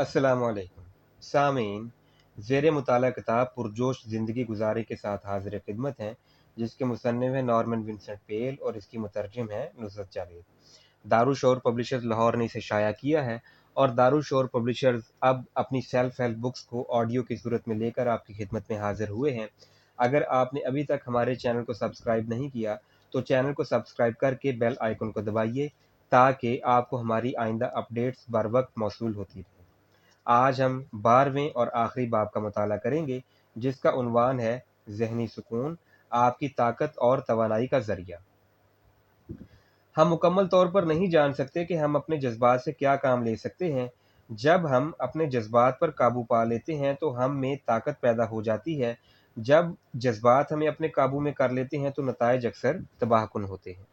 अस्सलाम वालेकुम सामीन। ज़ेर मुताला किताब पुरजोश ज़िंदगी गुजारे के साथ हाजिर खिदमत हैं, जिसके मुसन्निफ़ हैं नॉर्मन विंसेंट पेल और इसकी मुतरजिम है नुसरत जावेद। दारुशोर पब्लिशर्स लाहौर ने इसे शाया किया है और दारुशोर पब्लिशर्स अब अपनी सेल्फ हेल्प बुक्स को ऑडियो की सूरत में लेकर आपकी खिदमत में हाजिर हुए हैं। अगर आपने अभी तक हमारे चैनल को सब्सक्राइब नहीं किया तो चैनल को सब्सक्राइब करके बेल आइकन को दबाइए ताकि आपको हमारी आइंदा अपडेट्स बर वक्त मौसूल होती रहे। आज हम 12वें और आखिरी बाब का मुताला करेंगे, जिसका उन्वान है ज़हनी सुकून, आपकी ताकत और तवानाई का ज़रिया। हम मुकम्मल तौर पर नहीं जान सकते कि हम अपने जज्बात से क्या काम ले सकते हैं। जब हम अपने जज्बात पर काबू पा लेते हैं तो हम में ताकत पैदा हो जाती है। जब जज्बात हमें अपने काबू में कर लेते हैं तो नताइज अक्सर तबाहकुन होते हैं।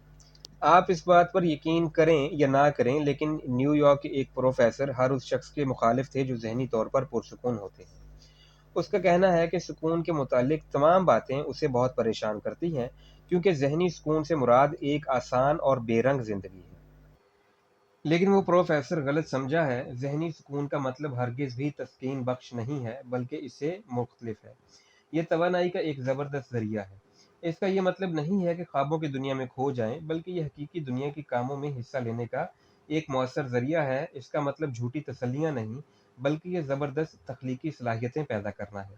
आप इस बात पर यकीन करें या ना करें, लेकिन न्यूयॉर्क के एक प्रोफेसर हर उस शख्स के मुखालिफ थे जो ज़हनी तौर पर पुरसुकून होते हैं। उसका कहना है कि सुकून के मुतालिक तमाम बातें उसे बहुत परेशान करती हैं, क्योंकि ज़हनी सुकून से मुराद एक आसान और बेरंग ज़िंदगी है। लेकिन वो प्रोफेसर गलत समझा है। ज़हनी सुकून का मतलब हरगिज़ भी तस्कीन बख्श नहीं है, बल्कि इससे मुख्तलिफ है। ये तवानाई का एक ज़बरदस्त ज़रिया है। इसका ये मतलब नहीं है कि ख्वाबों की दुनिया में खो जाएं, बल्कि ये हकीकी दुनिया के कामों में हिस्सा लेने का एक मौसर ज़रिया है। इसका मतलब झूठी तसल्लियाँ नहीं, बल्कि ये ज़बरदस्त तख्लीकी सलाहियतें पैदा करना है।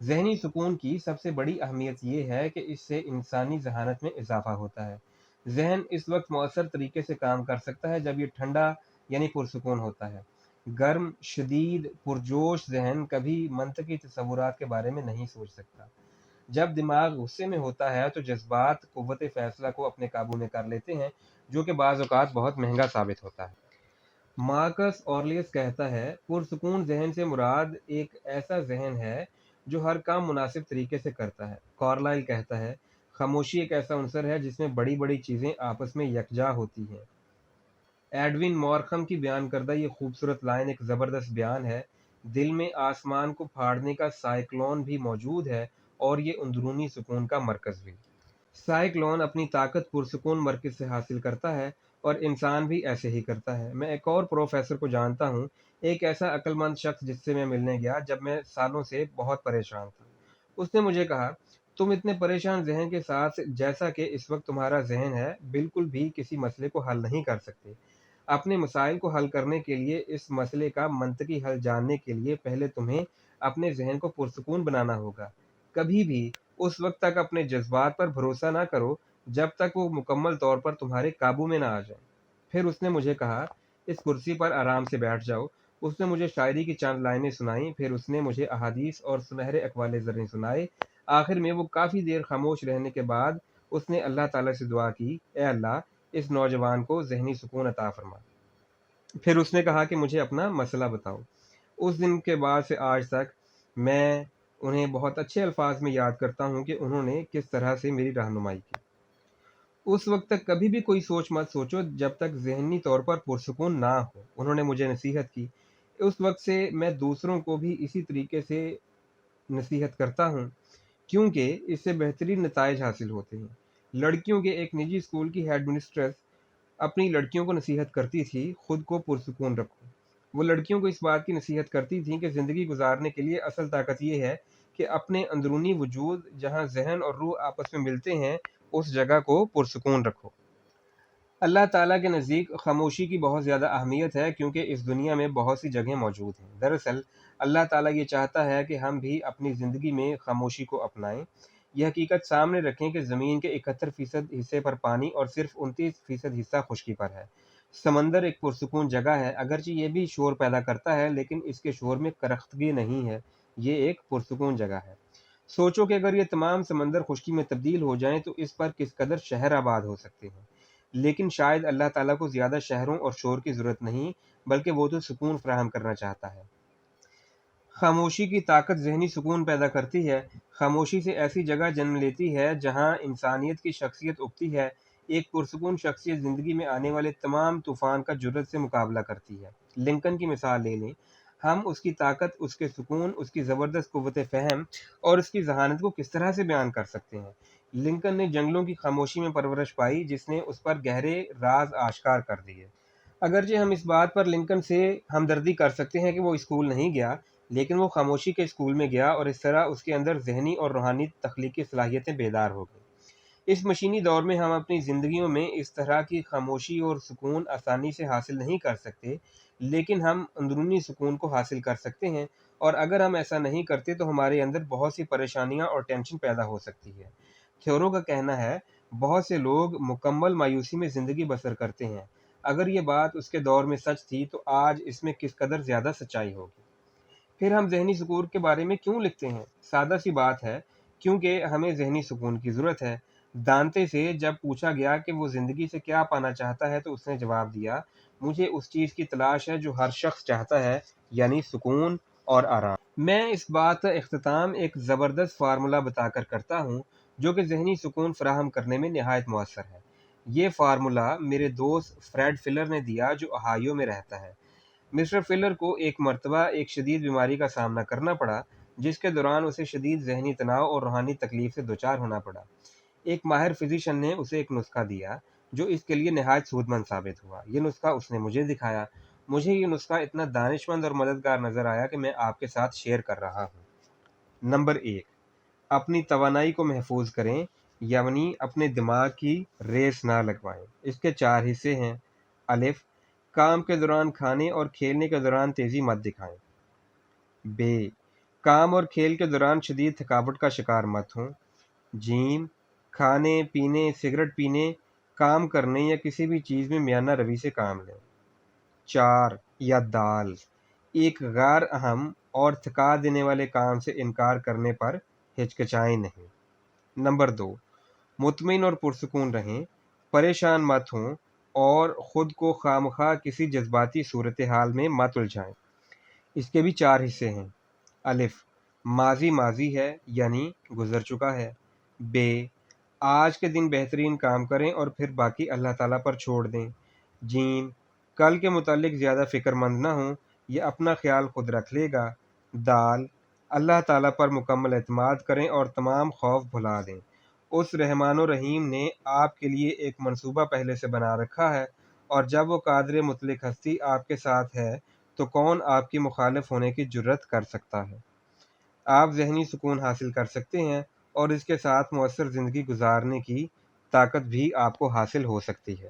ज़हनी सुकून की सबसे बड़ी अहमियत ये है कि इससे इंसानी ज़हानत में इजाफ़ा होता है। ज़हन इस वक्त मौसर तरीके से काम कर सकता है जब ये ठंडा यानी पुरसुकून होता है। गर्म, शदीद, पुरजोश ज़हन कभी मंतकी तसव्वुरात के बारे में नहीं सोच सकता। जब दिमाग गुस्से में होता है तो जज़्बात क़ुव्वत फ़ैसला को अपने काबू में कर लेते हैं, जो कि बाज़ औक़ात बहुत महँगा साबित होता है। मार्कस ऑरलियस कहता है, पुरसुकून ज़हन से मुराद एक ऐसा ज़हन है जो हर काम मुनासिब तरीके से करता है। कार्लाइल कहता है, खामोशी एक ऐसा अंसर है जिसमें बड़ी-बड़ी चीज़ें आपस में यकजा होती हैं। एडविन मॉरखम की बयान करदा ये खूबसूरत लाइन एक ज़बरदस्त बयान है। दिल में आसमान को फाड़ने का साइक्लोन भी मौजूद है और ये अंदरूनी सुकून का मरकज़ भी। साइक्लोन अपनी ताकत पुरसुकून मरकज़ से हासिल करता है और इंसान भी ऐसे ही करता है। मैं एक और प्रोफ़ेसर को जानता हूँ, एक ऐसा अक्लमंद शख्स जिससे मैं मिलने गया जब मैं सालों से बहुत परेशान था। उसने मुझे कहा, तुम इतने परेशान ज़हन के साथ जैसा कि इस वक्त तुम्हारा ज़हन है, बिल्कुल भी किसी मसले को हल नहीं कर सकते। अपने मसाइल को हल करने के लिए, इस मसले का मंतकी हल जानने के लिए पहले तुम्हें अपने ज़हन को पुरसुकून बनाना होगा। कभी भी उस वक़्त तक अपने जज़्बात पर भरोसा ना करो, जब तक वो मुकम्मल तौर पर तुम्हारे काबू में ना आ जाएँ। फिर उसने मुझे कहा, इस कुर्सी पर आराम से बैठ जाओ। उसने मुझे शायरी की चंद लाइनें सुनाईं, फिर उसने मुझे अहादीस और सुनहरे अक़वाले ज़र्री सुनाए। आखिर में वो काफ़ी देर खामोश रहने के बाद उसने अल्लाह ताला से दुआ की, ए अल्लाह, इस नौजवान को ज़हनी सुकून अता फ़रमा। फिर उसने कहा कि मुझे अपना मसला बताओ। उस दिन के बाद से आज तक मैं उन्हें बहुत अच्छे अल्फाज में याद करता हूँ कि उन्होंने किस तरह से मेरी रहनुमाई की। उस वक़्त तक कभी भी कोई सोच मत सोचो जब तक ज़हनी तौर पर पुरसुकून ना हो, उन्होंने मुझे नसीहत की। उस वक़्त से मैं दूसरों को भी इसी तरीके से नसीहत करता हूँ, क्योंकि इससे बेहतरीन नताइज हासिल होते हैं। लड़कियों के एक निजी स्कूल की हेडमिस्ट्रेस अपनी लड़कियों को नसीहत करती थी, खुद को पुरसुकून रखो। वो लड़कियों को इस बात की नसीहत करती थीं कि ज़िंदगी गुज़ारने के लिए असल ताकत ये है कि अपने अंदरूनी वजूद, जहाँ ज़हन और रूह आपस में मिलते हैं, उस जगह को पुरसुकून रखो। अल्लाह ताला के नज़दीक खामोशी की बहुत ज़्यादा अहमियत है, क्योंकि इस दुनिया में बहुत सी जगहें मौजूद हैं। दरअसल अल्लाह ताला ये चाहता है कि हम भी अपनी ज़िंदगी में खामोशी को अपनाएं। यह हकीकत सामने रखें कि ज़मीन के 71% हिस्से पर पानी और सिर्फ 29% हिस्सा खुश्की पर है। समंदर एक पुरसुकून जगह है, अगरचे ये भी शोर पैदा करता है, लेकिन इसके शोर में करख्तगी नहीं है। ये एक पुरसुकून जगह है। सोचो कि अगर ये तमाम समंदर खुश्की में तब्दील हो जाएं तो इस पर किस कदर शहर आबाद हो सकते हैं। लेकिन शायद अल्लाह ताला को ज़्यादा शहरों और शोर की ज़रूरत नहीं, बल्कि वो तो सुकून फ़राहम करना चाहता है। खामोशी की ताकत ज़हनी सुकून पैदा करती है। खामोशी से ऐसी जगह जन्म लेती है जहाँ इंसानियत की शख्सियत उगती है। एक पुरसुकून शख्सियत ज़िंदगी में आने वाले तमाम तूफ़ान का जुर्रत से मुकाबला करती है। लिंकन की मिसाल ले लें। हम उसकी ताकत, उसके सुकून, उसकी ज़बरदस्त क़ुव्वत फ़हम और उसकी ज़हानत को किस तरह से बयान कर सकते हैं। लिंकन ने जंगलों की खामोशी में परवरिश पाई, जिसने उस पर गहरे राज आश्कार कर दिए। اگرچہ ہم اس بات پر لنکن سے ہمدردی کر سکتے ہیں کہ وہ اسکول نہیں گیا، لیکن وہ خاموشی کے اسکول میں گیا اور اس طرح اس کے اندر ذہنی اور روحانی تخلیقی صلاحیتیں بیدار ہو گئیں۔ اس مشینی دور میں ہم اپنی زندگیوں میں اس طرح کی خاموشی اور سکون آسانی سے حاصل نہیں کر سکتے، لیکن ہم اندرونی سکون کو حاصل کر سکتے ہیں، اور اگر ہم ایسا نہیں کرتے تو ہمارے اندر بہت سی پریشانیاں اور ٹینشن پیدا ہو سکتی ہے۔ تھیورو کا کہنا ہے بہت سے لوگ مکمل مایوسی میں زندگی بسر کرتے ہیں۔ اگر یہ بات اس کے دور میں سچ تھی تو آج اس میں کس قدر زیادہ سچائی ہوگی۔ پھر ہم ذہنی سکون کے بارے میں کیوں لکھتے ہیں؟ سادہ سی بات ہے، کیونکہ ہمیں ذہنی سکون کی ضرورت ہے۔ دانتے سے جب پوچھا گیا کہ وہ زندگی سے کیا پانا چاہتا ہے تو اس نے جواب دیا، مجھے اس چیز کی تلاش ہے جو ہر شخص چاہتا ہے، یعنی سکون اور آرام۔ میں اس بات کا اختتام ایک زبردست فارمولہ بتا کر کرتا ہوں جو کہ ذہنی سکون فراہم کرنے میں نہایت مؤثر ہے۔ یہ فارمولہ میرے دوست فریڈ فلر نے دیا جو اوہایو میں رہتا ہے۔ مسٹر فلر کو ایک مرتبہ ایک شدید بیماری کا سامنا کرنا پڑا جس کے دوران اسے شدید ذہنی تناؤ اور روحانی تکلیف سے دوچار ہونا پڑا۔ ایک ماہر فزیشین نے اسے ایک نسخہ دیا جو اس کے لیے نہایت سود مند ثابت ہوا۔ یہ نسخہ اس نے مجھے دکھایا۔ مجھے یہ نسخہ اتنا دانش مند اور مددگار نظر آیا کہ میں آپ کے ساتھ شیئر کر رہا ہوں۔ نمبر 1، اپنی توانائی کو محفوظ کریں، یعنی اپنے دماغ کی ریس نہ لگوائیں۔ اس کے 4 حصے ہیں۔ الف، کام کے دوران کھانے اور کھیلنے کے دوران تیزی مت دکھائیں۔ ب، کام اور کھیل کے دوران شدید تھکاوٹ کا شکار مت ہوں۔ جیم، کھانے پینے، سگریٹ پینے، کام کرنے یا کسی بھی چیز میں میانہ روی سے کام لیں۔ 4 یا دال، ایک غیر اہم اور تھکا دینے والے کام سے انکار کرنے پر ہچکچائیں نہیں۔ نمبر 2، مطمئن اور پرسکون رہیں، پریشان مت ہوں اور خود کو خواہ کسی جذباتی صورتحال میں مت الجھائیں۔ اس کے بھی 4 حصے ہیں۔ الف، ماضی ماضی ہے یعنی گزر چکا ہے۔ ب، آج کے دن بہترین کام کریں اور پھر باقی اللہ تعالیٰ پر چھوڑ دیں۔ جیم، کل کے متعلق زیادہ فکر مند نہ ہوں، یہ اپنا خیال خود رکھ لے گا۔ دال، اللہ تعالیٰ پر مکمل اعتماد کریں اور تمام خوف بھلا دیں۔ اس رحمان و رحیم نے آپ کے لیے ایک منصوبہ پہلے سے بنا رکھا ہے، اور جب وہ قادر مطلق ہستی آپ کے ساتھ ہے تو کون آپ کی مخالف ہونے کی جرات کر سکتا ہے۔ آپ ذہنی سکون حاصل کر سکتے ہیں اور اس کے ساتھ مؤثر زندگی گزارنے کی طاقت بھی آپ کو حاصل ہو سکتی ہے۔